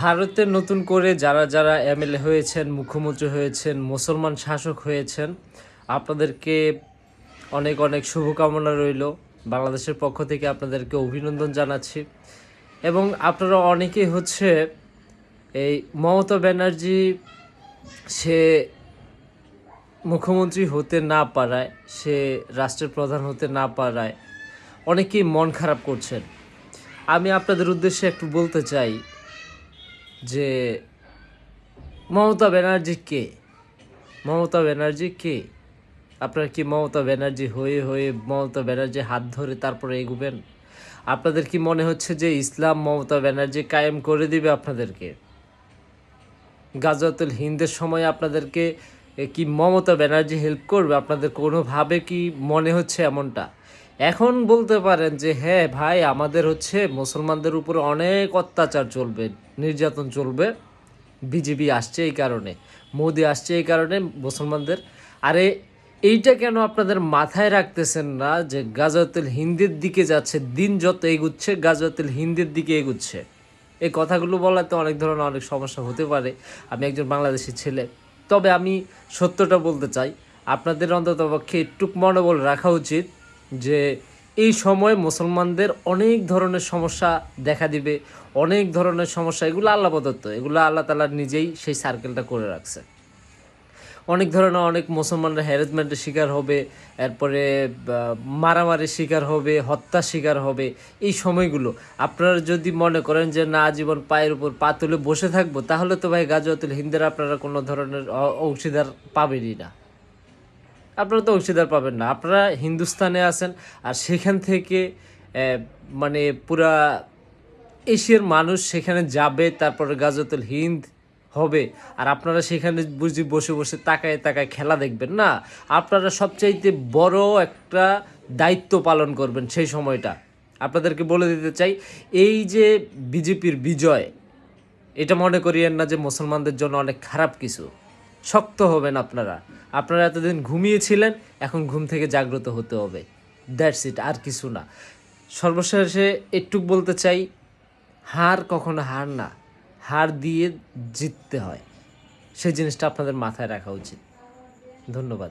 ভারতে নতুন করে যারা যারা এমএলএ হয়েছেন, মুখ্যমন্ত্রী হয়েছেন, মুসলমান শাসক হয়েছেন, আপনাদেরকে অনেক অনেক শুভকামনা রইল। বাংলাদেশের পক্ষ থেকে আপনাদেরকে অভিনন্দন জানাচ্ছি। এবং আপনারা অনেকেই এই মমতা ব্যানার্জি সে মুখ্যমন্ত্রী হতে না পারায়, সে রাষ্ট্রের প্রধান হতে না পারায় অনেকেই মন খারাপ করছেন। আমি আপনাদের উদ্দেশ্যে একটু বলতে চাই যে মমতা ব্যানার্জি কে? মমতা ব্যানার্জি কে? আপনারা কি মমতা ব্যানার্জি হয়ে হয়ে মমতা ব্যানার্জির হাত ধরে তারপরে এগোবেন? আপনাদের কি মনে হচ্ছে যে ইসলাম মমতা ব্যানার্জি কায়েম করে দিবে আপনাদেরকে? গাজওয়াতুল হিন্দের সময় আপনাদেরকে কি মমতা ব্যানার্জি হেল্প করবে? আপনাদের কোনোভাবে কি মনে হচ্ছে এমনটা? এখন বলতে পারেন যে হ্যাঁ ভাই, আমাদের মুসলমানদের উপরে অনেক অত্যাচার চলবে, নির্যাতন চলবে, বিজেপি আসছে এই কারণে, মোদি আসছে এই কারণে মুসলমানদের। আরে এইটা কেন আপনাদের মাথায় রাখতেছেন না যে গাজওয়াতুল হিন্দের দিকে যাচ্ছে, দিন যত এগুচ্ছে গাজওয়াতুল হিন্দের দিকে এগুচ্ছে? এই কথাগুলো বলাতে অনেক ধরনের অনেক সমস্যা হতে পারে। আমি একজন বাংলাদেশি ছেলে, তবে আমি সত্যটা বলতে চাই। আপনাদের অন্ততপক্ষে একটু মনোবল রাখা উচিত যে এই সময় মুসলমানদের অনেক ধরনের সমস্যা দেখা দিবে, অনেক ধরনের সমস্যা, এগুলো আল্লাহ প্রদত্ত, এগুলো আল্লাহ তাআলা নিজেই সেই সার্কেলটা করে রাখছে। অনেক ধরনের অনেক মুসলমানরা হ্যারাসমেন্টের শিকার হবে, এরপরে মারামারির শিকার হবে, হত্যার শিকার হবে। এই সময়গুলো আপনারা যদি মনে করেন যে না, জীবন পায়ের উপর পা তুলে বসে থাকবো, তাহলে তো ভাই গাজওয়াতুল হিন্দের আপনারা কোনো ধরনের অংশীদার পাবেনই না। আপনারা তো অংশীদার পাবেন না। আপনারা হিন্দুস্তানে আছেন, আর সেখান থেকে মানে পুরা এশিয়ার মানুষ সেখানে যাবে, তারপরে গাজওয়াতুল হিন্দ হবে, আর আপনারা সেখানে বুঝি বসে বসে তাকায় তাকায় খেলা দেখবেন না। আপনারা সবচাইতে বড় একটা দায়িত্ব পালন করবেন সেই সময়টা। আপনাদেরকে বলে দিতে চাই, এই যে বিজেপির বিজয়, এটা মনে করিয়েন না যে মুসলমানদের জন্য অনেক খারাপ কিছু। শক্ত হবেন আপনারা। আপনারা এতদিন ঘুমিয়েছিলেন, এখন ঘুম থেকে জাগ্রত হতে হবে। দ্যাটস ইট, আর কিছু না। সর্বশেষে একটুক বলতে চাই, হার কখনো হার না, হার দিয়ে জিততে হয়। সেই জিনিসটা আপনাদের মাথায় রাখা উচিত। ধন্যবাদ।